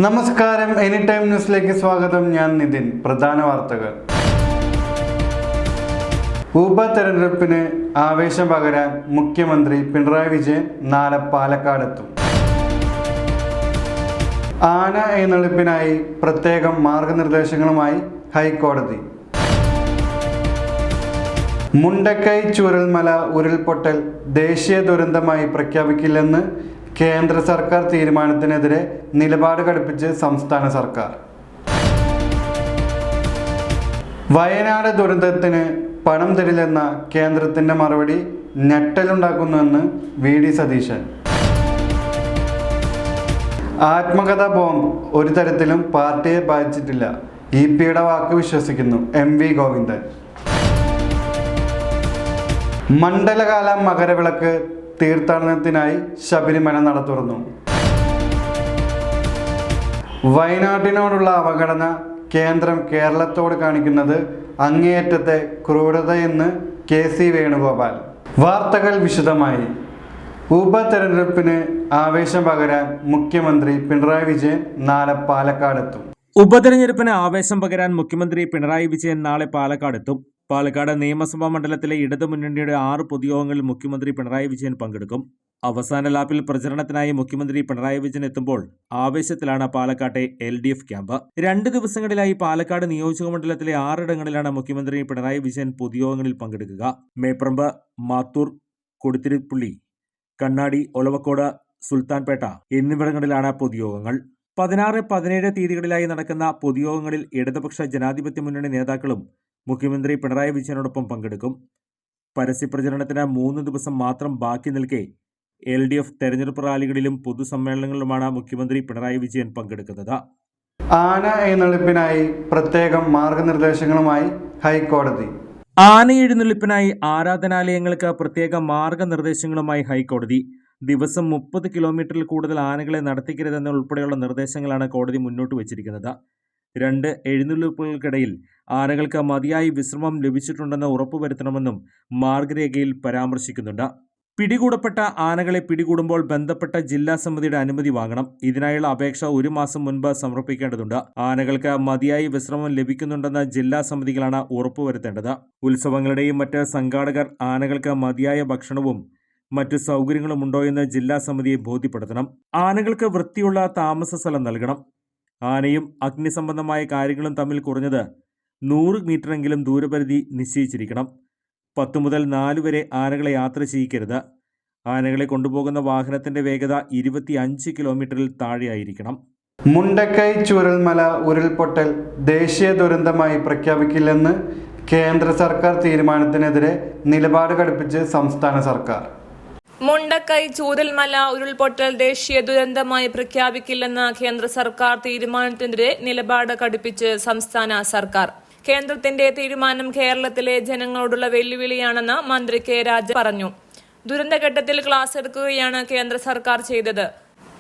നമസ്കാരം, any time ന്യൂസിലേക്ക് സ്വാഗതം. ഞാൻ നിതിൻ. പ്രധാന വാർത്തകൾ. ഉപതെരഞ്ഞെടുപ്പിന് ആവേശം പകരാൻ മുഖ്യമന്ത്രി പിണറായി വിജയൻ നാളെ പാലക്കാടെത്തും. ആന എഴുന്നള്ളിപ്പിനായി പ്രത്യേകം മാർഗനിർദ്ദേശങ്ങളുമായി ഹൈക്കോടതി. മുണ്ടക്കൈ ചൂരൽമല ഉരുൾപൊട്ടൽ ദേശീയ ദുരന്തമായി പ്രഖ്യാപിക്കില്ലെന്ന് കേന്ദ്ര സർക്കാർ തീരുമാനത്തിനെതിരെ നിലപാട് കടുപ്പിച്ച് സംസ്ഥാന സർക്കാർ. വയനാട് ദുരന്തത്തിന് പണം തരില്ലെന്ന കേന്ദ്രത്തിന്റെ മറുപടി ഞെട്ടലുണ്ടാക്കുന്നുവെന്ന് VD സതീശൻ. ആത്മകഥാ ബോംബ് ഒരു തരത്തിലും പാർട്ടിയെ ബാധിച്ചിട്ടില്ല, EPയുടെ വാക്ക് വിശ്വസിക്കുന്നു MV ഗോവിന്ദൻ. മണ്ഡലകാല മകരവിളക്ക് തീർത്ഥാടനത്തിനായി ശബരിമല നട തുറന്നു. വയനാട്ടിനോടുള്ള അവഗണന കേന്ദ്രം കേരളത്തോട് കാണിക്കുന്നത് അങ്ങേയറ്റത്തെ ക്രൂരതയെന്ന് KC വേണുഗോപാൽ. വാർത്തകൾ വിശദമായി. ഉപതെരഞ്ഞെടുപ്പിന് ആവേശം പകരാൻ മുഖ്യമന്ത്രി പിണറായി വിജയൻ നാളെ പാലക്കാടെത്തും. ഉപതെരഞ്ഞെടുപ്പിന് ആവേശം പകരാൻ മുഖ്യമന്ത്രി പിണറായി വിജയൻ നാളെ പാലക്കാടെത്തും. പാലക്കാട് നിയമസഭാ മണ്ഡലത്തിലെ ഇടതുമുന്നണിയുടെ 6 പൊതുയോഗങ്ങളിൽ മുഖ്യമന്ത്രി പിണറായി വിജയൻ പങ്കെടുക്കും. അവസാന ലാപ്പിൽ പ്രചരണത്തിനായി മുഖ്യമന്ത്രി പിണറായി വിജയൻ എത്തുമ്പോൾ ആവേശത്തിലാണ് പാലക്കാട്ടെ LDF ക്യാമ്പ്. 2 ദിവസങ്ങളിലായി പാലക്കാട് നിയോജകമണ്ഡലത്തിലെ 6 ഇടങ്ങളിലാണ് മുഖ്യമന്ത്രി പിണറായി വിജയൻ പൊതുയോഗങ്ങളിൽ പങ്കെടുക്കുക. മേപ്രമ്പ്, മാത്തൂർ, കൊടുത്തിരിപ്പുള്ളി, കണ്ണാടി, ഒലവക്കോട്, സുൽത്താൻപേട്ട എന്നിവിടങ്ങളിലാണ് പൊതുയോഗങ്ങൾ. 16, 17 തീയതികളിലായി നടക്കുന്ന പൊതുയോഗങ്ങളിൽ ഇടതുപക്ഷ ജനാധിപത്യ മുന്നണി നേതാക്കളും മുഖ്യമന്ത്രി പിണറായി വിജയനോടൊപ്പം പങ്കെടുക്കും. പരസ്യപ്രചരണത്തിന് 3 ദിവസം മാത്രം ബാക്കി നിൽക്കെ LDF തെരഞ്ഞെടുപ്പ് റാലികളിലും പൊതുസമ്മേളനങ്ങളിലുമാണ് മുഖ്യമന്ത്രി പിണറായി വിജയൻ പങ്കെടുക്കുന്നത്. ആന എഴുന്നള്ളിപ്പിനായി പ്രത്യേകം മാർഗനിർദ്ദേശങ്ങളുമായി ഹൈക്കോടതി. ആന എഴുന്നള്ളിപ്പിനായി ആരാധനാലയങ്ങൾക്ക് പ്രത്യേക മാർഗനിർദ്ദേശങ്ങളുമായി ഹൈക്കോടതി. ദിവസം 30 കിലോമീറ്ററിൽ കൂടുതൽ ആനകളെ നടത്തിക്കരുതെന്ന ഉൾപ്പെടെയുള്ള നിർദ്ദേശങ്ങളാണ് കോടതി മുന്നോട്ട് വച്ചിരിക്കുന്നത്. 2 എഴുന്നള്ളിപ്പുകൾക്കിടയിൽ ആനകൾക്ക് മതിയായി വിശ്രമം ലഭിച്ചിട്ടുണ്ടെന്ന് ഉറപ്പുവരുത്തണമെന്നും മാർഗരേഖയിൽ പരാമർശിക്കുന്നുണ്ട്. പിടികൂടപ്പെട്ട ആനകളെ പിടികൂടുമ്പോൾ ബന്ധപ്പെട്ട ജില്ലാ സമിതിയുടെ അനുമതി വാങ്ങണം. ഇതിനായുള്ള അപേക്ഷ 1 മാസം മുൻപ് സമർപ്പിക്കേണ്ടതുണ്ട്. ആനകൾക്ക് മതിയായി വിശ്രമം ലഭിക്കുന്നുണ്ടെന്ന് ജില്ലാ സമിതികളാണ് ഉറപ്പുവരുത്തേണ്ടത്. ഉത്സവങ്ങളുടെയും മറ്റ് സംഘാടകർ ആനകൾക്ക് മതിയായ ഭക്ഷണവും മറ്റ് സൗകര്യങ്ങളും ഉണ്ടോ എന്ന് ജില്ലാ സമിതിയെ ബോധ്യപ്പെടുത്തണം. ആനകൾക്ക് വൃത്തിയുള്ള താമസ സ്ഥലം നൽകണം. ആനയും അഗ്നിസംബന്ധമായ കാര്യങ്ങളും തമ്മിൽ കുറഞ്ഞത് 100 മീറ്ററെങ്കിലും ദൂരപരിധി നിശ്ചയിച്ചിരിക്കണം. 10 മുതൽ 4 വരെ ആനകളെ യാത്ര ചെയ്യിക്കരുത്. ആനകളെ കൊണ്ടുപോകുന്ന വാഹനത്തിന്റെ വേഗത 25 കിലോമീറ്ററിൽ താഴെയായിരിക്കണം. മുണ്ടക്കൈ ചൂരൽമല ഉരുൾപൊട്ടൽ ദേശീയ ദുരന്തമായി പ്രഖ്യാപിക്കില്ലെന്ന് കേന്ദ്ര സർക്കാർ തീരുമാനത്തിനെതിരെ നിലപാട് കടുപ്പിച്ച് സംസ്ഥാന സർക്കാർ. മുണ്ടക്കൈ ചൂരൽമല ഉരുൾപൊട്ടൽ ദേശീയ ദുരന്തമായി പ്രഖ്യാപിക്കില്ലെന്ന കേന്ദ്ര സർക്കാർ തീരുമാനത്തിനെതിരെ നിലപാട് കടുപ്പിച്ച് സംസ്ഥാന സർക്കാർ. കേന്ദ്രത്തിന്റെ തീരുമാനം കേരളത്തിലെ ജനങ്ങളോടുള്ള വെല്ലുവിളിയാണെന്ന് മന്ത്രി K രാജ പറഞ്ഞു. ദുരന്തഘട്ടത്തിൽ ക്ലാസ് എടുക്കുകയാണ് കേന്ദ്ര സർക്കാർ ചെയ്തത്.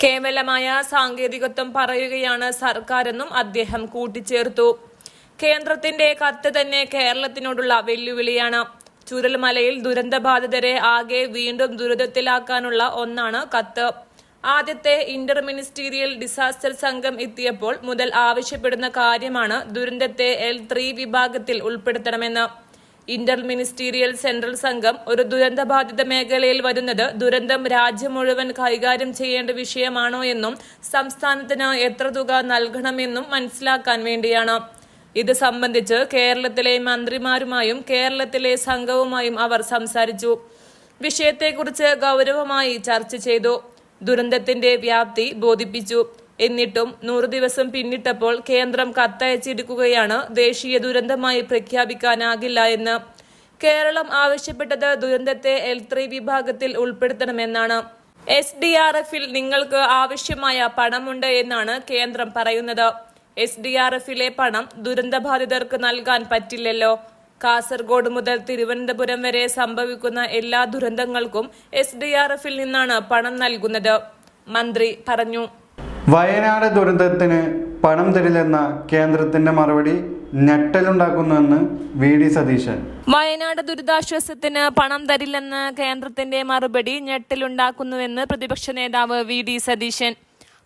കേവലമായ സാങ്കേതികത്വം പറയുകയാണ് സർക്കാരെന്നും അദ്ദേഹം കൂട്ടിച്ചേർത്തു. കേന്ദ്രത്തിന്റെ കത്ത് തന്നെ കേരളത്തിനോടുള്ള വെല്ലുവിളിയാണ്. ചൂരൽമലയിൽ ദുരന്തബാധിതരെ ആകെ വീണ്ടും ദുരിതത്തിലാക്കാനുള്ള ഒന്നാണ് കത്ത്. ആദ്യത്തെ ഇന്റർ മിനിസ്റ്റീരിയൽ ഡിസാസ്റ്റർ സംഘം എത്തിയപ്പോൾ മുതൽ ആവശ്യപ്പെടുന്ന കാര്യമാണ് ദുരന്തത്തെ L3 വിഭാഗത്തിൽ ഉൾപ്പെടുത്തണമെന്ന്. ഇന്റർ മിനിസ്റ്റീരിയൽ സെൻട്രൽ സംഘം ഒരു ദുരന്തബാധിത മേഖലയിൽ വരുന്നത് ദുരന്തം രാജ്യം മുഴുവൻ കൈകാര്യം ചെയ്യേണ്ട വിഷയമാണോ എന്നും സംസ്ഥാനത്തിന് എത്ര തുക നൽകണമെന്നും മനസ്സിലാക്കാൻ വേണ്ടിയാണ്. ഇത് സംബന്ധിച്ച് കേരളത്തിലെ മന്ത്രിമാരുമായും കേരളത്തിലെ സംഘവുമായും അവർ സംസാരിച്ചു. വിഷയത്തെക്കുറിച്ച് ഗൗരവമായി ചർച്ച ചെയ്തു. ദുരന്തത്തിന്റെ വ്യാപ്തി ബോധിപ്പിച്ചു. എന്നിട്ടും 100 ദിവസം പിന്നിട്ടപ്പോൾ കേന്ദ്രം കത്തയച്ചിരിക്കുകയാണ് ദേശീയ ദുരന്തമായി പ്രഖ്യാപിക്കാനാകില്ല എന്ന്. കേരളം ആവശ്യപ്പെട്ടത് ദുരന്തത്തെ L3 വിഭാഗത്തിൽ ഉൾപ്പെടുത്തണമെന്നാണ്. SDRFൽ നിങ്ങൾക്ക് ആവശ്യമായ പണമുണ്ട് എന്നാണ് കേന്ദ്രം പറയുന്നത്. SDRFലെ പണം ദുരന്തബാധിതർക്ക് നൽകാൻ പറ്റില്ലല്ലോ. കാസർഗോഡ് മുതൽ തിരുവനന്തപുരം വരെ സംഭവിക്കുന്ന എല്ലാ ദുരന്തങ്ങൾക്കും SDRFൽ നിന്നാണ് പണം നൽകുന്നത്, മന്ത്രി പറഞ്ഞു. വയനാട് ദുരന്തത്തിന് പണം തരില്ലെന്ന കേന്ദ്രത്തിന്റെ മറുപടി ഞെട്ടലുണ്ടാക്കുന്നുവെന്ന് VD സതീശൻ. വയനാട് ദുരിതാശ്വാസത്തിന് പണം തരില്ലെന്ന് കേന്ദ്രത്തിന്റെ മറുപടി ഞെട്ടലുണ്ടാക്കുന്നുവെന്ന് പ്രതിപക്ഷ നേതാവ് VD സതീശൻ.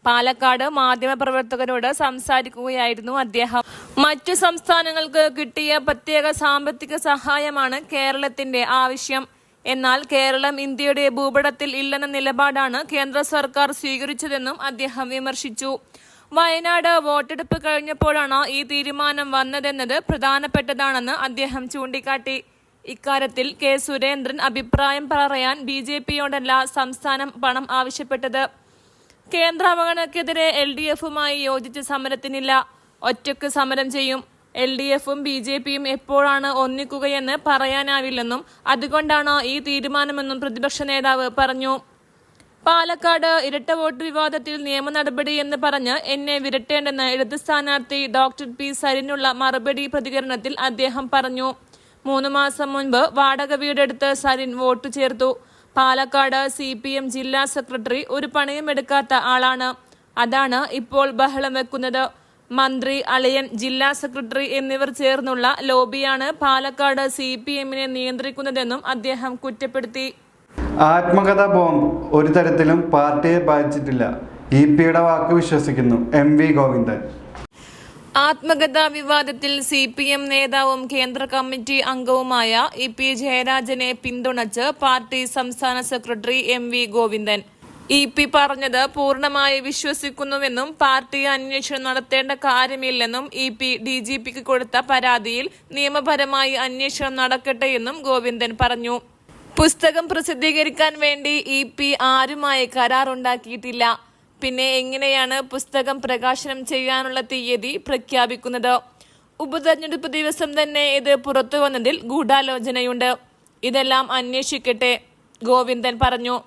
പാലക്കാട് മാധ്യമപ്രവർത്തകരോട് സംസാരിക്കുകയായിരുന്നു അദ്ദേഹം. മറ്റു സംസ്ഥാനങ്ങൾക്ക് കിട്ടിയ പ്രത്യേക സാമ്പത്തിക സഹായമാണ് കേരളത്തിന്റെ ആവശ്യം. എന്നാൽ കേരളം ഇന്ത്യയുടെ ഭൂപടത്തിൽ ഇല്ലെന്ന നിലപാടാണ് കേന്ദ്ര സർക്കാർ സ്വീകരിച്ചതെന്നും അദ്ദേഹം വിമർശിച്ചു. വയനാട് വോട്ടെടുപ്പ് കഴിഞ്ഞപ്പോഴാണ് ഈ തീരുമാനം വന്നതെന്നത് പ്രധാനപ്പെട്ടതാണെന്ന് അദ്ദേഹം ചൂണ്ടിക്കാട്ടി. ഇക്കാര്യത്തിൽ കെ സുരേന്ദ്രൻ അഭിപ്രായം പറയാൻ BJP-യോടല്ല സംസ്ഥാനം പണം ആവശ്യപ്പെട്ടത്. കേന്ദ്ര അവഗണനയ്ക്കെതിരെ LDF-ഉമായി യോജിച്ച് സമരത്തിനില്ല, ഒറ്റയ്ക്ക് സമരം ചെയ്യും. LDF-ഉം BJP-യും എപ്പോഴാണ് ഒന്നിക്കുകയെന്ന് പറയാനാവില്ലെന്നും അതുകൊണ്ടാണ് ഈ തീരുമാനമെന്നും പ്രതിപക്ഷ നേതാവ് പറഞ്ഞു. പാലക്കാട് ഇരട്ട വോട്ട് വിവാദത്തിൽ നിയമ നടപടി എന്ന് പറഞ്ഞ് എന്നെ വിരട്ടേണ്ടെന്ന് ഇടത് സ്ഥാനാർത്ഥി ഡോക്ടർ P. സരിനുള്ള മറുപടി പ്രതികരണത്തിൽ അദ്ദേഹം പറഞ്ഞു. 3 മാസം മുൻപ് വാടക വീടെടുത്ത് സരിൻ വോട്ട് ചേർത്തു. പാലക്കാട് CPM ജില്ലാ സെക്രട്ടറി ഒരു പണിയും എടുക്കാത്ത ആളാണ്. അതാണ് ഇപ്പോൾ ബഹളം വെക്കുന്നത്. മന്ത്രി, അളിയൻ, ജില്ലാ സെക്രട്ടറി എന്നിവർ ചേർന്നുള്ള ലോബിയാണ് പാലക്കാട് CPM-നെ നിയന്ത്രിക്കുന്നതെന്നും അദ്ദേഹം കുറ്റപ്പെടുത്തി. ആത്മകഥാ ബോംബ് ഒരു തരത്തിലും പാർട്ടിയെ ബാധിച്ചിട്ടില്ല. EP-യുടെ വാക്ക് വിശ്വസിക്കുന്നു MV ഗോവിന്ദൻ. ആത്മകഥാ വിവാദത്തിൽ CPM നേതാവും കേന്ദ്ര കമ്മിറ്റി അംഗവുമായ EP ജയരാജനെ പിന്തുണച്ച് പാർട്ടി സംസ്ഥാന സെക്രട്ടറി MV ഗോവിന്ദൻ. EP പറഞ്ഞത് പൂർണ്ണമായി വിശ്വസിക്കുന്നുവെന്നും പാർട്ടി അന്വേഷണം നടത്തേണ്ട കാര്യമില്ലെന്നും EP DGP-ക്ക് കൊടുത്ത പരാതിയിൽ നിയമപരമായി അന്വേഷണം നടക്കട്ടെയെന്നും ഗോവിന്ദൻ പറഞ്ഞു. പുസ്തകം പ്രസിദ്ധീകരിക്കാൻ വേണ്ടി EP ആരുമായി കരാറുണ്ടാക്കിയിട്ടില്ല. പിന്നെ എങ്ങനെയാണ് പുസ്തകം പ്രകാശനം ചെയ്യാനുള്ള തീയതി പ്രഖ്യാപിക്കുന്നത്? ഉപതെരഞ്ഞെടുപ്പ് ദിവസം തന്നെ ഇത് പുറത്തു വന്നതിൽ ഗൂഢാലോചനയുണ്ട്. ഇതെല്ലാം അന്വേഷിക്കട്ടെ, ഗോവിന്ദൻ പറഞ്ഞു.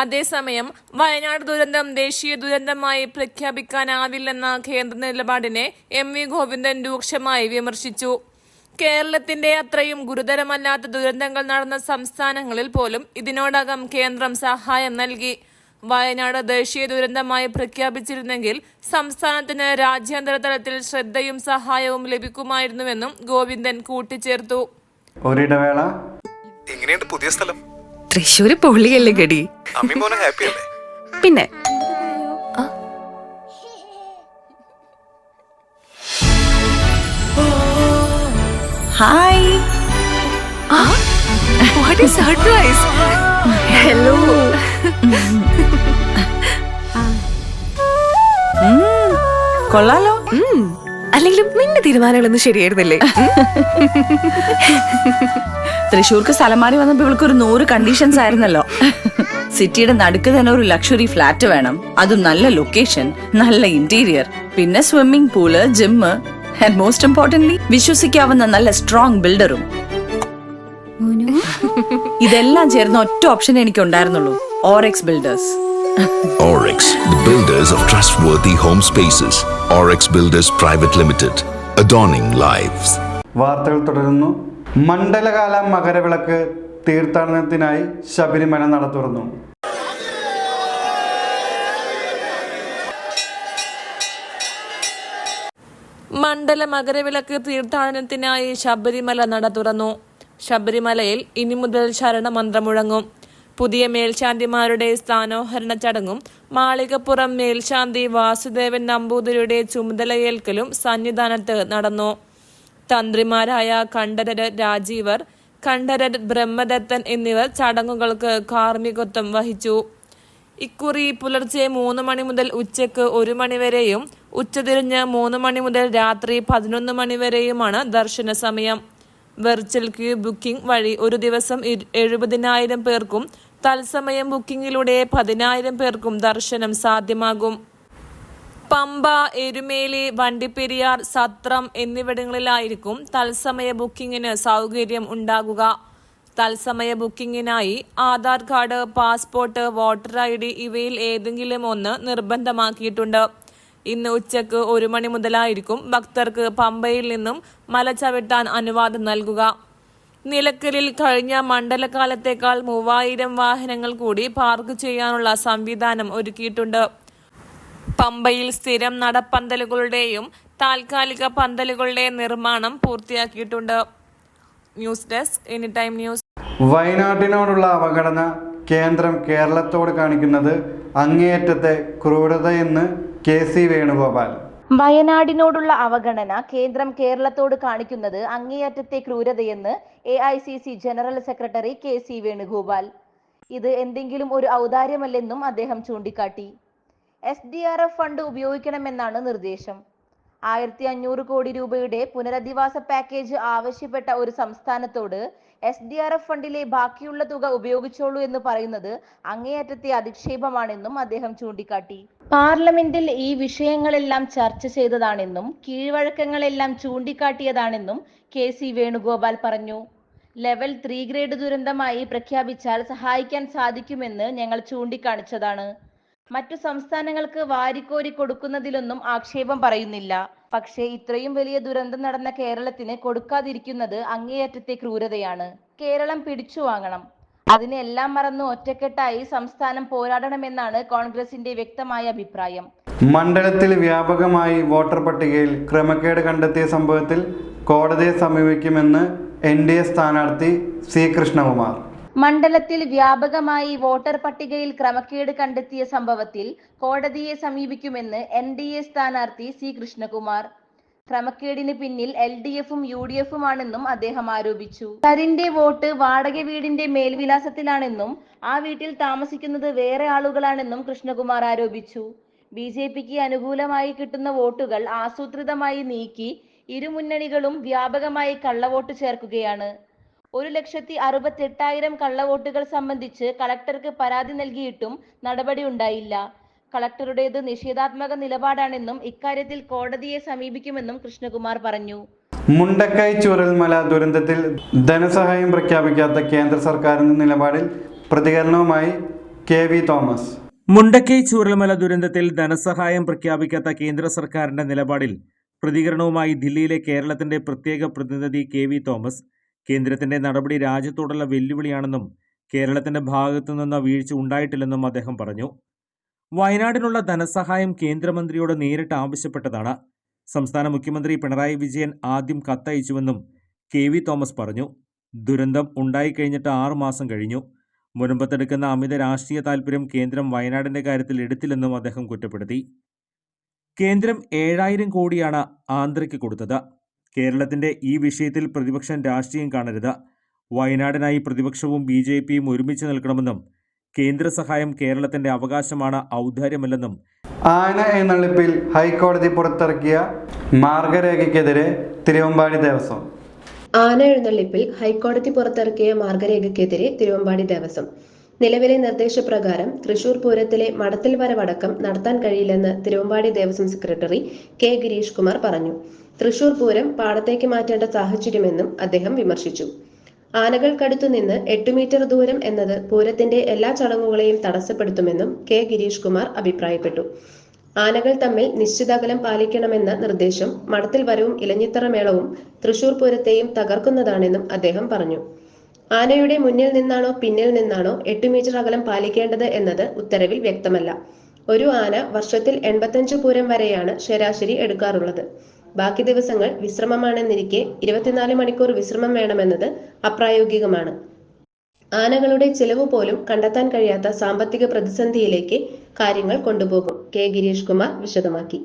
അതേസമയം വയനാട് ദുരന്തം ദേശീയ ദുരന്തമായി പ്രഖ്യാപിക്കാനാവില്ലെന്ന കേന്ദ്ര നിലപാടിനെ MV ഗോവിന്ദൻ രൂക്ഷമായി വിമർശിച്ചു. കേരളത്തിന്റെ അത്രയും ഗുരുതരമല്ലാത്ത ദുരന്തങ്ങൾ നടന്ന സംസ്ഥാനങ്ങളിൽ പോലും ഇതിനോടകം കേന്ദ്രം സഹായം നൽകി. വയനാട് ദേശീയ ദുരന്തമായി പ്രഖ്യാപിച്ചിരുന്നെങ്കിൽ സംസ്ഥാനത്തിന് രാജ്യാന്തര തലത്തിൽ ശ്രദ്ധയും സഹായവും ലഭിക്കുമായിരുന്നുവെന്നും ഗോവിന്ദൻ കൂട്ടിച്ചേർത്തു. ഒരിടവേള. എങ്ങനെയുണ്ട് പുതിയ സ്ഥലം? തൃശ്ശൂര് പൊള്ളിയല്ലേ ഗടി. അമ്മിമോനെ ഹാപ്പി അല്ലേ? പിന്നെ hi, what is surprise. Hello. കൊള്ളാലോ. അല്ലെങ്കിലും നിന്റെ തീരുമാനങ്ങളൊന്നും ശരിയായിരുന്നില്ലേ? തൃശ്ശൂർക്ക് സ്ഥലം മാറി വന്നപ്പോ ഇവൾക്ക് ഒരു 100 കണ്ടീഷൻസ് ആയിരുന്നല്ലോ. സിറ്റിയുടെ നടുക്ക് തന്നെ ഒരു ലക്ഷറി ഫ്ലാറ്റ് വേണം, അതും നല്ല ലൊക്കേഷൻ, നല്ല ഇന്റീരിയർ, പിന്നെ swimming pool, gym, and most importantly വിശ്വസിക്കാവുന്ന നല്ല സ്ട്രോങ് ബിൽഡറും. ഇതെല്ലാം ചേർന്ന ഒറ്റ ഓപ്ഷൻ എനിക്ക് ഉണ്ടായിരുന്നുള്ളൂ, Oryx Builders. Oryx, the builders of trustworthy home spaces. Oryx Builders Private Limited, adorning lives. വാർത്തകൾ തുടരുന്നു. മണ്ഡലകാല മകരവിളക്ക് തീർത്ഥാടനത്തിനായി ശബരിമല നട തുറന്നു. മണ്ഡല മകരവിളക്ക് തീർത്ഥാടനത്തിനായി ശബരിമല നട തുറന്നു. ശബരിമലയിൽ ഇനി മുതൽ ശരണമന്ത്രം മുഴങ്ങും. പുതിയ മേൽശാന്തിമാരുടെ സ്ഥാനോഹരണ ചടങ്ങും മാളികപ്പുറം മേൽശാന്തി വാസുദേവൻ നമ്പൂതിരിയുടെ ചുമതലയേൽക്കലും സന്നിധാനത്ത് നടന്നു. തന്ത്രിമാരായ കണ്ഠരര് രാജീവർ, കണ്ഠരര് ബ്രഹ്മദത്തൻ എന്നിവർ ചടങ്ങുകൾക്ക് കാർമ്മികത്വം വഹിച്ചു. ഇക്കുറി പുലർച്ചെ 3 മണി മുതൽ ഉച്ചയ്ക്ക് 1 മണി വരെയും ഉച്ചതിരിഞ്ഞ് 3 മണി മുതൽ രാത്രി 11 മണി വരെയുമാണ് ദർശന സമയം. വെർച്വൽ ക്യൂ ബുക്കിംഗ് വഴി ഒരു ദിവസം 70,000 പേർക്കും തത്സമയം ബുക്കിംഗിലൂടെ 10,000 പേർക്കും ദർശനം സാധ്യമാകും. പമ്പ, എരുമേലി, വണ്ടിപ്പെരിയാർ, സത്രം എന്നിവിടങ്ങളിലായിരിക്കും തത്സമയ ബുക്കിംഗിന് സൗകര്യം ഉണ്ടാകുക. തത്സമയ ബുക്കിംഗിനായി Aadhaar card, passport, voter ID ഇവയിൽ ഏതെങ്കിലും ഒന്ന് നിർബന്ധമാക്കിയിട്ടുണ്ട്. ഇന്ന് ഉച്ചയ്ക്ക് 1 മണി മുതലായിരിക്കും ഭക്തർക്ക് പമ്പയിൽ നിന്നും മല ചവിട്ടാൻ അനുവാദം നൽകുക. നിലയ്ക്കലിൽ കഴിഞ്ഞ മണ്ഡലകാലത്തേക്കാൾ 3000 വാഹനങ്ങൾ കൂടി പാർക്ക് ചെയ്യാനുള്ള സംവിധാനം ഒരുക്കിയിട്ടുണ്ട്. പമ്പയിൽ സ്ഥിരം നടപ്പന്തലുകളുടെയും താൽക്കാലിക പന്തലുകളുടെ നിർമ്മാണം പൂർത്തിയാക്കിയിട്ടുണ്ട്. News desk, anytime news. വയനാട്ടിനോടുള്ള അവഗണന കേന്ദ്രം കേരളത്തോട് കാണിക്കുന്നത് അങ്ങേയറ്റത്തെ ക്രൂരതയെന്ന് KC വേണുഗോപാൽ. വയനാടിനോടുള്ള അവഗണന കേന്ദ്രം കേരളത്തോട് കാണിക്കുന്നത് അങ്ങേയറ്റത്തെ ക്രൂരതയെന്ന് AICC general secretary KC Venugopal. ഇത് എന്തെങ്കിലും ഒരു ഔദാര്യമല്ലെന്നും അദ്ദേഹം ചൂണ്ടിക്കാട്ടി. SDRF ഫണ്ട് ഉപയോഗിക്കണമെന്നാണ് നിർദ്ദേശം. 1500 കോടി രൂപയുടെ പുനരധിവാസ പാക്കേജ് ആവശ്യപ്പെട്ട ഒരു സംസ്ഥാനത്തോട് SDRF ഫണ്ടിലെ ബാക്കിയുള്ള തുക ഉപയോഗിച്ചോളൂ എന്ന് പറയുന്നത് അങ്ങേയറ്റത്തെ അധിക്ഷേപമാണെന്നും അദ്ദേഹം ചൂണ്ടിക്കാട്ടി. പാർലമെന്റിൽ ഈ വിഷയങ്ങളെല്ലാം ചർച്ച ചെയ്തതാണെന്നും കീഴ്വഴക്കങ്ങളെല്ലാം ചൂണ്ടിക്കാട്ടിയതാണെന്നും KC വേണുഗോപാൽ പറഞ്ഞു. ലെവൽ 3 ഗ്രേഡ് ദുരന്തമായി പ്രഖ്യാപിച്ചാൽ സഹായിക്കാൻ സാധിക്കുമെന്ന് ഞങ്ങൾ ചൂണ്ടിക്കാണിച്ചതാണ്. മറ്റു സംസ്ഥാനങ്ങൾക്ക് വാരിക്കോരി കൊടുക്കുന്നതിലൊന്നും ആക്ഷേപം പറയുന്നില്ല. പക്ഷേ ഇത്രയും വലിയ ദുരന്തം നടന്ന കേരളത്തിന് കൊടുക്കാതിരിക്കുന്നത് അങ്ങേയറ്റത്തെ ക്രൂരതയാണ്. കേരളം പിടിച്ചു വാങ്ങണം. അതിനെല്ലാം മറന്ന് ഒറ്റക്കെട്ടായി സംസ്ഥാനം പോരാടണമെന്നാണ് കോൺഗ്രസിന്റെ വ്യക്തമായ അഭിപ്രായം. മണ്ഡലത്തിൽ വ്യാപകമായി വോട്ടർ പട്ടികയിൽ ക്രമക്കേട് കണ്ടെത്തിയ സംഭവത്തിൽ കോടതിയെ സമീപിക്കുമെന്ന് NDA സ്ഥാനാർത്ഥി C കൃഷ്ണകുമാർ. മണ്ഡലത്തിൽ വ്യാപകമായി വോട്ടർ പട്ടികയിൽ ക്രമക്കേട് കണ്ടെത്തിയ സംഭവത്തിൽ കോടതിയെ സമീപിക്കുമെന്ന് NDA സ്ഥാനാർത്ഥി C കൃഷ്ണകുമാർ. ക്രമക്കേടിന് പിന്നിൽ LDFും UDFും ആണെന്നും അദ്ദേഹം ആരോപിച്ചു. തരിന്റെ വോട്ട് വാടക വീടിന്റെ മേൽവിലാസത്തിലാണെന്നും ആ വീട്ടിൽ താമസിക്കുന്നത് വേറെ ആളുകളാണെന്നും കൃഷ്ണകുമാർ ആരോപിച്ചു. BJPക്ക് അനുകൂലമായി കിട്ടുന്ന വോട്ടുകൾ ആസൂത്രിതമായി നീക്കി ഇരുമുന്നണികളും വ്യാപകമായി കള്ളവോട്ട് ചേർക്കുകയാണ്. 1,68,000 കള്ളവോട്ടുകൾ സംബന്ധിച്ച് കളക്ടർക്ക് പരാതി നൽകിയിട്ടും നടപടി ഉണ്ടായില്ല. കളക്ടറുടേത് നിഷേധാത്മക നിലപാടാണെന്നും ഇക്കാര്യത്തിൽ കോടതിയെ സമീപിക്കുമെന്നും കൃഷ്ണകുമാർ പറഞ്ഞു. മുണ്ടക്കൈ ചൂരൽമല ദുരന്തത്തിൽ ധനസഹായം പ്രഖ്യാപിക്കാത്ത കേന്ദ്ര സർക്കാരിന്റെ നിലപാടിൽ പ്രതികരണവുമായി KV തോമസ്. മുണ്ടക്കൈ ചൂരൽമല ദുരന്തത്തിൽ ധനസഹായം പ്രഖ്യാപിക്കാത്ത കേന്ദ്ര സർക്കാരിന്റെ നിലപാടിൽ പ്രതികരണവുമായി ദില്ലിയിലെ കേരളത്തിന്റെ പ്രത്യേക പ്രതിനിധി KV തോമസ്. കേന്ദ്രത്തിന്റെ നടപടി രാജ്യത്തോടുള്ള വെല്ലുവിളിയാണെന്നും കേരളത്തിന്റെ ഭാഗത്തു നിന്ന് വീഴ്ച ഉണ്ടായിട്ടില്ലെന്നും അദ്ദേഹം പറഞ്ഞു. വയനാടിനുള്ള ധനസഹായം കേന്ദ്രമന്ത്രിയോട് നേരിട്ട് ആവശ്യപ്പെട്ടതാണ്. സംസ്ഥാന മുഖ്യമന്ത്രി പിണറായി വിജയൻ ആദ്യം കത്തയച്ചുവെന്നും KV തോമസ് പറഞ്ഞു. ദുരന്തം ഉണ്ടായിക്കഴിഞ്ഞിട്ട് 6 മാസം കഴിഞ്ഞു. മുൻപത്തെടുക്കുന്ന അമിത രാഷ്ട്രീയ താൽപര്യം കേന്ദ്രം വയനാടിന്റെ കാര്യത്തിൽ എടുത്തില്ലെന്നും അദ്ദേഹം കുറ്റപ്പെടുത്തി. കേന്ദ്രം 7000 കോടിയാണ് ആന്ധ്രയ്ക്ക് കൊടുത്തത്. കേരളത്തിന്റെ ഈ വിഷയത്തിൽ പ്രതിപക്ഷം രാഷ്ട്രീയം കാണരുത്. വയനാടിനായി പ്രതിപക്ഷവും BJPയും ഒരുമിച്ച് നിൽക്കണമെന്നും കേന്ദ്ര സഹായം കേരളത്തിന്റെ അവകാശമാണ്, ഔദാര്യമല്ലെന്നും. ആന എഴുന്നള്ളിപ്പിൽ ഹൈക്കോടതി പുറത്തിറക്കിയ മാർഗരേഖയ്ക്കെതിരെ തിരുവമ്പാടി ദേവസ്വം. ആന എഴുന്നള്ളിപ്പിൽ ഹൈക്കോടതി പുറത്തിറക്കിയ മാർഗരേഖയ്ക്കെതിരെ തിരുവമ്പാടി ദേവസ്വം. നിലവിലെ നിർദ്ദേശപ്രകാരം തൃശൂർ പൂരത്തിലെ മടത്തിൽ വരവടക്കം നടത്താൻ കഴിയില്ലെന്ന് തിരുവമ്പാടി ദേവസ്വം സെക്രട്ടറി K ഗിരീഷ് കുമാർ പറഞ്ഞു. തൃശൂർ പൂരം പാടത്തേക്ക് മാറ്റേണ്ട സാഹചര്യമെന്നും അദ്ദേഹം വിമർശിച്ചു. ആനകൾക്കടുത്തു നിന്ന് 8 മീറ്റർ ദൂരം എന്നത് പൂരത്തിന്റെ എല്ലാ ചടങ്ങുകളെയും തടസ്സപ്പെടുത്തുമെന്നും K ഗിരീഷ് കുമാർ അഭിപ്രായപ്പെട്ടു. ആനകൾ തമ്മിൽ നിശ്ചിത അകലം പാലിക്കണമെന്ന നിർദ്ദേശം മടത്തിൽ വരവും ഇലഞ്ഞിത്തറ മേളവും തൃശൂർ പൂരത്തെയും തകർക്കുന്നതാണെന്നും അദ്ദേഹം പറഞ്ഞു. ആനയുടെ മുന്നിൽ നിന്നാണോ പിന്നിൽ നിന്നാണോ 8 മീറ്റർ അകലം പാലിക്കേണ്ടത് എന്നത് ഉത്തരവിൽ വ്യക്തമല്ല. ഒരു ആന വർഷത്തിൽ 85 പൂരം വരെയാണ് ശരാശരി എടുക്കാറുള്ളത്. ബാക്കി ദിവസങ്ങൾ വിശ്രമമാണെന്നിരിക്കെ 24 മണിക്കൂർ വിശ്രമം വേണമെന്നത് അപ്രായോഗികമാണ്. ആനകളുടെ ചിലവ് പോലും കണ്ടെത്താൻ കഴിയാത്ത സാമ്പത്തിക പ്രതിസന്ധിയിലേക്ക് കാര്യങ്ങൾ കൊണ്ടുപോകും. K ഗിരീഷ് കുമാർ വിശദമാക്കി.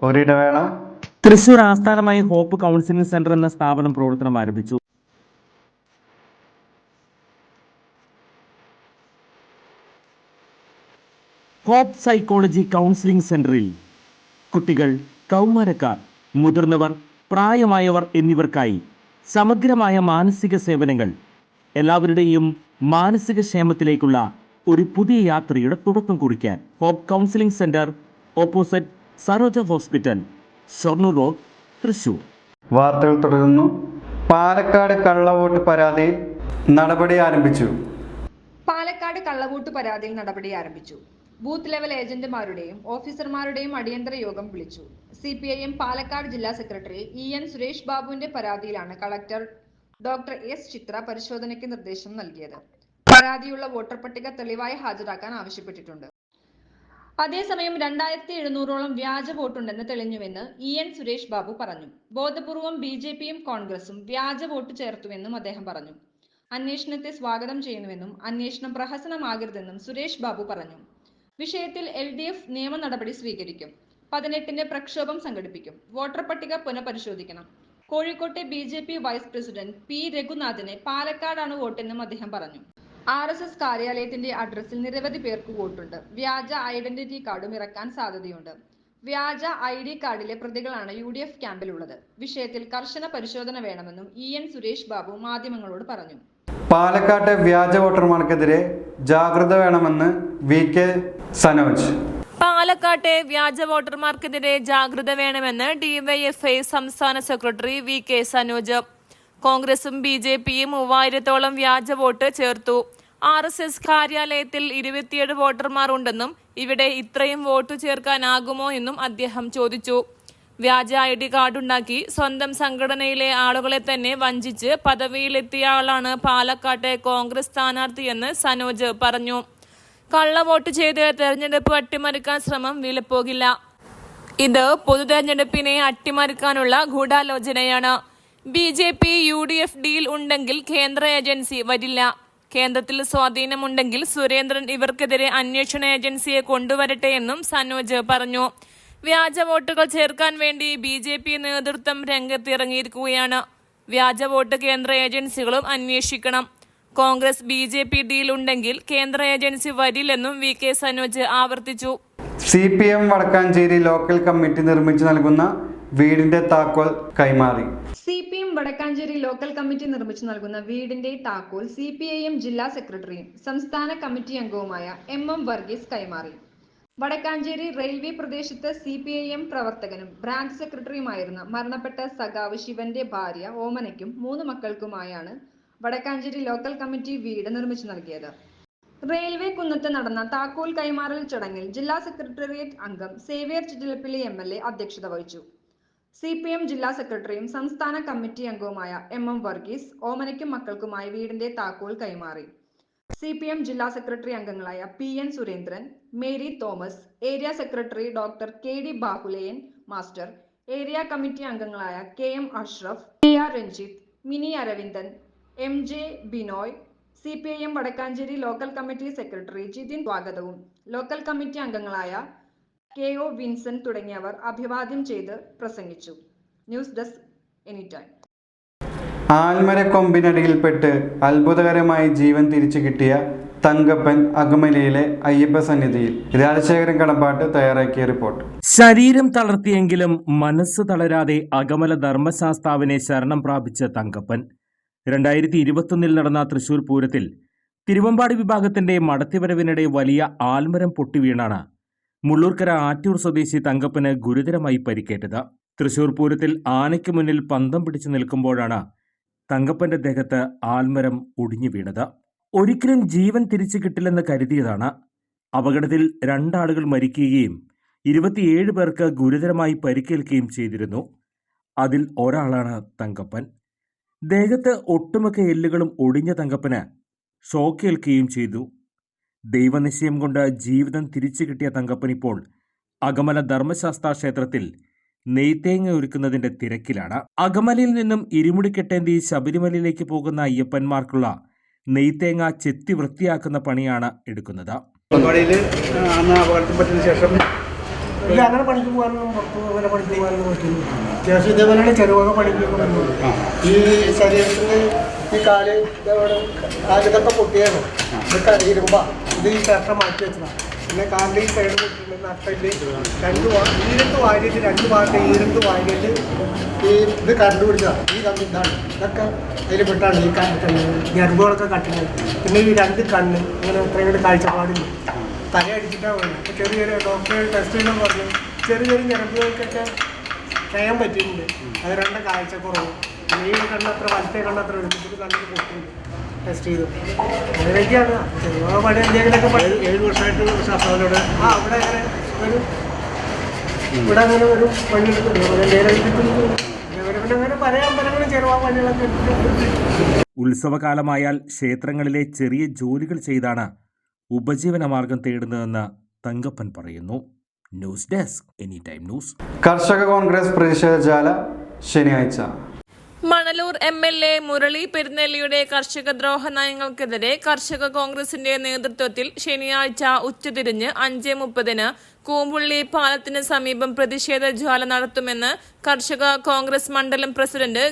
ഒരിടവേള. തൃശൂർ ആസ്ഥാനമായി ഹോപ്പ് കൗൺസിലിംഗ് സെന്റർ എന്ന സ്ഥാപനം പ്രവർത്തനം ആരംഭിച്ചു. ഹോപ്പ് സൈക്കോളജി കൗൺസിലിംഗ് സെന്ററിൽ കുട്ടികൾ, കൗമാരക്കാർ, മുതിർന്നവർ, പ്രായമായവർ എന്നിവർക്കായി സമഗ്രമായ മാനസിക സേവനങ്ങൾ. എല്ലാവരുടെയും മാനസിക ക്ഷേമത്തിലേക്കുള്ള ഒരു പുതിയ യാത്രയുടെ തുടക്കം കുറിക്കാൻ Hope counselling centre, opposite Saroja hospital, Shoranur road, Thrissur. വാർത്തകൾ തുടരുന്നു. പാലക്കാട് കള്ളവോട്ട് പരാതിയിൽ നടപടി ആരംഭിച്ചു. പാലക്കാട് കള്ളവോട്ട് പരാതിയിൽ നടപടി ആരംഭിച്ചു. ബൂത്ത് ലെവൽ ഏജന്റുമാരുടെയും ഓഫീസർമാരുടെയും അടിയന്തര യോഗം വിളിച്ചു. CPIM പാലക്കാട് ജില്ലാ സെക്രട്ടറി EN സുരേഷ് ബാബുവിന്റെ പരാതിയിലാണ് കളക്ടർ ഡോക്ടർ S ചിത്ര പരിശോധനയ്ക്ക് നിർദ്ദേശം നൽകിയത്. പരാതിയുള്ള വോട്ടർ പട്ടിക തെളിവായി ഹാജരാക്കാൻ ആവശ്യപ്പെട്ടിട്ടുണ്ട്. അതേസമയം 2700ഓളം വ്യാജ വോട്ടുണ്ടെന്ന് തെളിഞ്ഞുവെന്ന് EN സുരേഷ് ബാബു പറഞ്ഞു. ബോധപൂർവം BJPയും കോൺഗ്രസും വ്യാജ വോട്ട് ചേർത്തുവെന്നും അദ്ദേഹം പറഞ്ഞു. അന്വേഷണത്തെ സ്വാഗതം ചെയ്യുന്നുവെന്നും അന്വേഷണം പ്രഹസനമാകരുതെന്നും സുരേഷ് ബാബു പറഞ്ഞു. വിഷയത്തിൽ LDF നിയമ നടപടി സ്വീകരിക്കും. 18-ന് പ്രക്ഷോഭം സംഘടിപ്പിക്കും. വോട്ടർ പട്ടിക പുനഃപരിശോധിക്കണം. കോഴിക്കോട്ടെ BJP വൈസ് പ്രസിഡന്റ് P. രഘുനാഥിന് പാലക്കാടാണ് വോട്ടെന്നും അദ്ദേഹം പറഞ്ഞു. RSS കാര്യാലയത്തിന്റെ അഡ്രസ്സിൽ നിരവധി പേർക്ക് വോട്ടുണ്ട്. വ്യാജ ഐഡന്റിറ്റി കാർഡും ഇറക്കാൻ സാധ്യതയുണ്ട്. വ്യാജ ID കാർഡിലെ പ്രതികളാണ് UDF ക്യാമ്പിലുള്ളത്. വിഷയത്തിൽ കർശന പരിശോധന വേണമെന്നും EN സുരേഷ് ബാബു മാധ്യമങ്ങളോട് പറഞ്ഞു. പാലക്കാട്ടെ വ്യാജ വോട്ടർമാർക്കെതിരെ ജാഗ്രത വേണമെന്ന് VK സനോജ്. പാലക്കാട്ടെ വ്യാജ വോട്ടർമാർക്കെതിരെ ജാഗ്രത വേണമെന്ന് DYFI സംസ്ഥാന സെക്രട്ടറി VK സനോജ്. കോൺഗ്രസും BJPയും 3000-ഓളം വ്യാജ വോട്ട് ചേർത്തു. RSS കാര്യാലയത്തിൽ 27 വോട്ടർമാർ ഉണ്ടെന്നും ഇവിടെ ഇത്രയും വോട്ട് ചേർക്കാനാകുമോ എന്നും അദ്ദേഹം ചോദിച്ചു. വ്യാജ ID കാർഡുണ്ടാക്കി സ്വന്തം സംഘടനയിലെ ആളുകളെ തന്നെ വഞ്ചിച്ച് പദവിയിലെത്തിയ ആളാണ് പാലക്കാട്ടെ കോൺഗ്രസ് സ്ഥാനാർത്ഥിയെന്ന് സനോജ് പറഞ്ഞു. കള്ളവോട്ട് ചെയ്ത് തെരഞ്ഞെടുപ്പ് അട്ടിമറിക്കാൻ ശ്രമം വിലപ്പോകില്ല. ഇത് പൊതു തെരഞ്ഞെടുപ്പിനെ അട്ടിമറിക്കാനുള്ള ഗൂഢാലോചനയാണ്. BJP UDF ഡീൽ ഉണ്ടെങ്കിൽ കേന്ദ്ര ഏജൻസി വരില്ല. കേന്ദ്രത്തിൽ സ്വാധീനമുണ്ടെങ്കിൽ സുരേന്ദ്രൻ ഇവർക്കെതിരെ അന്വേഷണ ഏജൻസിയെ കൊണ്ടുവരട്ടെ എന്നും സനോജ് പറഞ്ഞു. വ്യാജ വോട്ടുകൾ ചേർക്കാൻ വേണ്ടി BJP നേതൃത്വം രംഗത്തിറങ്ങിയിരിക്കുകയാണ്. വ്യാജ വോട്ട് കേന്ദ്ര ഏജൻസികളും അന്വേഷിക്കണം. കോൺഗ്രസ് BJP ഡീൽ ഉണ്ടെങ്കിൽ കേന്ദ്ര ഏജൻസി വരില്ലെന്നും VK സനോജ് ആവർത്തിച്ചു. CPM വടക്കാഞ്ചേരി ലോക്കൽ കമ്മിറ്റി നിർമ്മിച്ചു നൽകുന്ന വീടിന്റെ താക്കോൽ കൈമാറി. CPM വടക്കാഞ്ചേരി ലോക്കൽ കമ്മിറ്റി നിർമ്മിച്ചു നൽകുന്ന വീടിന്റെ താക്കോൽ CPIM ജില്ലാ സെക്രട്ടറിയും സംസ്ഥാന കമ്മിറ്റി അംഗവുമായ MM വർഗീസ് കൈമാറി. വടക്കാഞ്ചേരി റെയിൽവേ പ്രദേശത്ത് CPIM പ്രവർത്തകനും ബ്രാഞ്ച് സെക്രട്ടറിയുമായിരുന്ന മരണപ്പെട്ട സഖാവ് ശിവന്റെ ഭാര്യ ഓമനയ്ക്കും 3 മക്കൾക്കുമായാണ് വടക്കാഞ്ചേരി ലോക്കൽ കമ്മിറ്റി വീട് നിർമ്മിച്ചു നൽകിയത്. റെയിൽവേ കുന്നത്ത് നടന്ന താക്കോൽ കൈമാറൽ ചടങ്ങിൽ ജില്ലാ സെക്രട്ടേറിയറ്റ് അംഗം സേവ്യർ ചിറ്റിലപ്പള്ളി MLA അധ്യക്ഷത വഹിച്ചു. CPM ജില്ലാ സെക്രട്ടറിയും സംസ്ഥാന കമ്മിറ്റി അംഗവുമായ MM വർഗീസ് ഓമനയ്ക്കും മക്കൾക്കുമായി വീടിന്റെ താക്കോൽ കൈമാറി. CPM ജില്ലാ സെക്രട്ടറി അംഗങ്ങളായ PN Surendran, Mary Thomas, area secretary doctor KD Bahulayan master, area committee അംഗങ്ങളായ KM Ashraf, AR Ranjith, Mini Aravindan, MJ Binoy, CPIM Vadakkanchery local committee secretary Jithin സ്വാഗതവും ലോക്കൽ കമ്മിറ്റി അംഗങ്ങളായ KO വിൻസെന്റ് തുടങ്ങിയവർ അഭിവാദ്യം ചെയ്ത് പ്രസംഗിച്ചു. News desk anytime. ആൽമരക്കൊമ്പിനടിയിൽപ്പെട്ട് അത്ഭുതകരമായി ജീവൻ തിരിച്ചു കിട്ടിയ തങ്കപ്പൻ അകമലയിലെ അയ്യപ്പ സന്നിധിയിൽ. രാജശേഖരൻ കടമ്പാട്ട് തയ്യാറാക്കിയ റിപ്പോർട്ട്. ശരീരം തളർത്തിയെങ്കിലും മനസ്സ് തളരാതെ അകമല ധർമ്മശാസ്താവിനെ ശരണം പ്രാപിച്ച തങ്കപ്പൻ 2021 നടന്ന തൃശൂർ പൂരത്തിൽ തിരുവമ്പാടി വിഭാഗത്തിന്റെ മടത്തിവരവിനിടെ വലിയ ആൽമരം പൊട്ടിവീണാണ് മുള്ളൂർക്കര ആറ്റൂർ സ്വദേശി തങ്കപ്പന് ഗുരുതരമായി പരിക്കേറ്റത്. തൃശൂർ പൂരത്തിൽ ആനയ്ക്ക് മുന്നിൽ പന്തം പിടിച്ചു നിൽക്കുമ്പോഴാണ് തങ്കപ്പന്റെ ദേഹത്ത് ആൽമരം ഒടിഞ്ഞു വീണത്. ഒരിക്കലും ജീവൻ തിരിച്ചു കിട്ടില്ലെന്ന് കരുതിയതാണ്. അപകടത്തിൽ 2 ആളുകൾ മരിക്കുകയും 27 പേർക്ക് ഗുരുതരമായി പരിക്കേൽക്കുകയും ചെയ്തിരുന്നു. അതിൽ ഒരാളാണ് തങ്കപ്പൻ. ദേഹത്ത് ഒട്ടുമിക്ക എല്ലുകളും ഒടിഞ്ഞ തങ്കപ്പന് ഷോക്കേൽക്കുകയും ചെയ്തു. ദൈവനിശ്ചയം കൊണ്ട് ജീവിതം തിരിച്ചു കിട്ടിയ തങ്കപ്പൻ ഇപ്പോൾ അകമല ധർമ്മശാസ്ത്ര ക്ഷേത്രത്തിൽ നെയ്ത്തേങ്ങ ഒരുക്കുന്നതിന്റെ തിരക്കിലാണ്. അകമലയിൽ നിന്നും ഇരുമുടിക്കെട്ടേന്തി ശബരിമലയിലേക്ക് പോകുന്ന അയ്യപ്പന്മാർക്കുള്ള നെയ്ത്തേങ്ങ ചെത്തി വൃത്തിയാക്കുന്ന പണിയാണ് എടുക്കുന്നത്. അങ്ങനെ പണിക്ക് പോകാനൊന്നും അങ്ങനെ പണിക്ക് പോകാനൊന്നും പറ്റില്ല. അത്യാവശ്യം ഇതേപോലെ ചെറുവക പണിക്ക് ഈ ശരീരത്തിന് ഈ കാല് ഇതൊക്കെ പൊട്ടിയാണ്. ഇതൊക്കെ ഇരുമ്പ ഇത് ഈ കഷ്ണം മാറ്റി വെച്ചതാണ്. പിന്നെ കാലിൻ്റെ ഈ സൈഡ് പൊട്ടിയിട്ട് നട്ടല് ഈരത്ത് വാരിയിട്ട് 2 ഭാഗത്തെ ഈരത്ത് വാരിയിട്ട് ഈ ഇത് കണ്ടുപിടിച്ചതാണ്. ഈ കമ്പി ഇതാണ്. ഇതൊക്കെ അതിൽ പെട്ടാണ് ഈ ഞരമ്പുകളൊക്കെ കട്ടുന്നത്. പിന്നെ ഈ 2 കണ്ണ് ഇങ്ങനെ ഇത്രയും കാഴ്ചപ്പാടില്ല. തലയടിച്ചിട്ടാണ് വേണം. അപ്പോൾ ചെറിയ ഡോക്ടറെ ടെസ്റ്റ് ചെയ്യണം പറഞ്ഞു. ചെറിയ ഞരമ്പുകൾക്കൊക്കെ ക്ഷയം പറ്റിയിട്ടുണ്ട്. അത് 2 കാഴ്ചക്കുറവ്. ഈ കണ്ണത്ര വലത്തെ കണ്ണത്ര എടുത്തിട്ട് കണ്ണിന് പൊട്ടിയിട്ടുണ്ട്. ടെസ്റ്റ് ചെയ്തു. അങ്ങനെയൊക്കെയാണ് ചെറിയ പണി എന്തെങ്കിലുമൊക്കെ 7 വർഷമായിട്ട് ശാസ്ത്രയോട് അവിടെ അങ്ങനെ ഒരു ഇവിടെ അങ്ങനെ ഒരു പണിയെടുക്കുന്നു. പിന്നെ അങ്ങനെ പറയാൻ പല ചെറുവ പണികളൊക്കെ എടുത്തിട്ടുണ്ട്. ഉത്സവകാലമായാൽ ക്ഷേത്രങ്ങളിലെ ചെറിയ ജോലികൾ ചെയ്താണ് ഉപജീവനമാർഗം തേടുന്നതെന്ന് തങ്കപ്പൻ പറയുന്നു. News desk anytime news. കർഷക കോൺഗ്രസ് പ്രതിഷേധജാല ശനിയാഴ്ച. പണലൂർ MLA മുരളി പെരുന്നെല്ലിയുടെ കർഷക ദ്രോഹ നയങ്ങൾക്കെതിരെ കർഷക കോൺഗ്രസിന്റെ നേതൃത്വത്തിൽ ശനിയാഴ്ച ഉച്ചതിരിഞ്ഞ് 5:30 കൂമ്പുള്ളി പാലത്തിന് സമീപം പ്രതിഷേധ ജ്വാല നടത്തുമെന്ന് കർഷക കോൺഗ്രസ് മണ്ഡലം president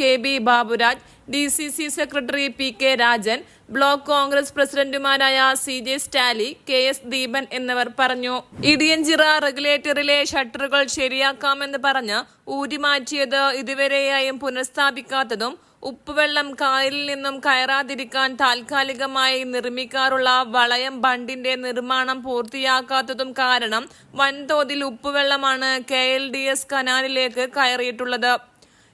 KB Baburaj, DCC secretary PK Rajan, block Congress പ്രസിഡന്റുമാരായ CJ സ്റ്റാലി, KS ദീപൻ എന്നിവർ പറഞ്ഞു. ഇടിയഞ്ചിറ റെഗുലേറ്ററിലെ ഷട്ടറുകൾ ശരിയാക്കാമെന്ന് പറഞ്ഞ് ഊരിമാറ്റിയത് ഇതുവരെയായും പുനഃസ്ഥാപിക്കാത്തതും ഉപ്പുവെള്ളം കായലിൽ നിന്നും കയറാതിരിക്കാൻ താൽക്കാലികമായി നിർമ്മിക്കാറുള്ള വളയം ബണ്ടിന്റെ നിർമ്മാണം പൂർത്തിയാക്കാത്തതും കാരണം വൻതോതിൽ ഉപ്പുവെള്ളമാണ് KLDS കനാലിലേക്ക് കയറിയിട്ടുള്ളത്.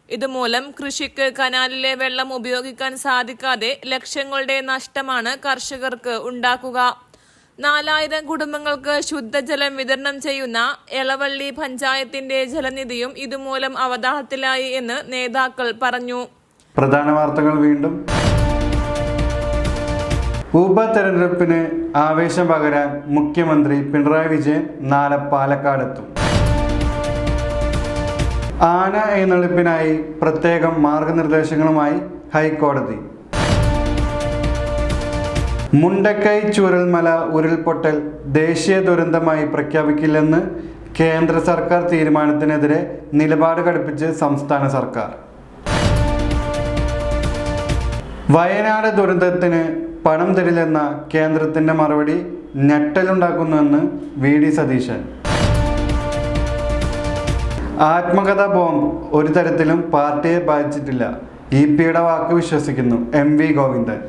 ഇതുമൂലം കൃഷിക്ക് കനാലിലെ വെള്ളം ഉപയോഗിക്കാൻ സാധിക്കാതെ ലക്ഷങ്ങളുടെ നഷ്ടമാണ് കർഷകർക്ക് ഉണ്ടാക്കുക. 4000 കുടുംബങ്ങൾക്ക് ശുദ്ധജലം വിതരണം ചെയ്യുന്ന എളവള്ളി പഞ്ചായത്തിന്റെ ജലനിധിയും ഇതുമൂലം അവതാളത്തിലായി എന്ന് നേതാക്കൾ പറഞ്ഞു. പ്രധാന വാർത്തകൾ വീണ്ടും. ഉപതെരഞ്ഞെടുപ്പിന് ആവേശം പകരാൻ മുഖ്യമന്ത്രി പിണറായി വിജയൻ നാളെ പാലക്കാടെത്തും. ആന എഴുന്നള്ളിപ്പിനായി പ്രത്യേകം മാർഗനിർദ്ദേശങ്ങളുമായി ഹൈക്കോടതി. മുണ്ടക്കൈ ചൂരൽമല ഉരുൾപൊട്ടൽ ദേശീയ ദുരന്തമായി പ്രഖ്യാപിക്കില്ലെന്ന് കേന്ദ്ര സർക്കാർ തീരുമാനത്തിനെതിരെ നിലപാട് കടുപ്പിച്ച് സംസ്ഥാന സർക്കാർ. വയനാട് ദുരന്തത്തിന് പണം തരില്ലെന്ന കേന്ദ്രത്തിന്റെ മറുപടി ഞെട്ടലുണ്ടാക്കുന്നുവെന്ന് VD സതീശൻ. ആത്മകഥാ ബോംബ് ഒരു തരത്തിലും പാർട്ടിയെ ബാധിച്ചിട്ടില്ല, EPയുടെ വാക്ക് വിശ്വസിക്കുന്നു MV ഗോവിന്ദൻ.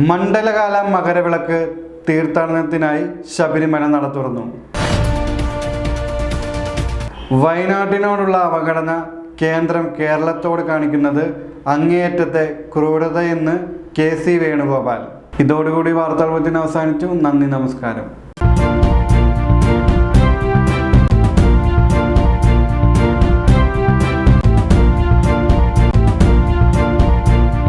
മണ്ഡലകാല മകരവിളക്ക് തീർത്ഥാടനത്തിനായി ശബരിമല നട തുറന്നു. വയനാട്ടിനോടുള്ള അവഗണന കേന്ദ്രം കേരളത്തോട് കാണിക്കുന്നത് അങ്ങേയറ്റത്തെ ക്രൂരതയെന്ന് KC വേണുഗോപാൽ. ഇതോടുകൂടി വാർത്താ ബുള്ളറ്റിൻ അവസാനിച്ചു. നന്ദി, നമസ്കാരം.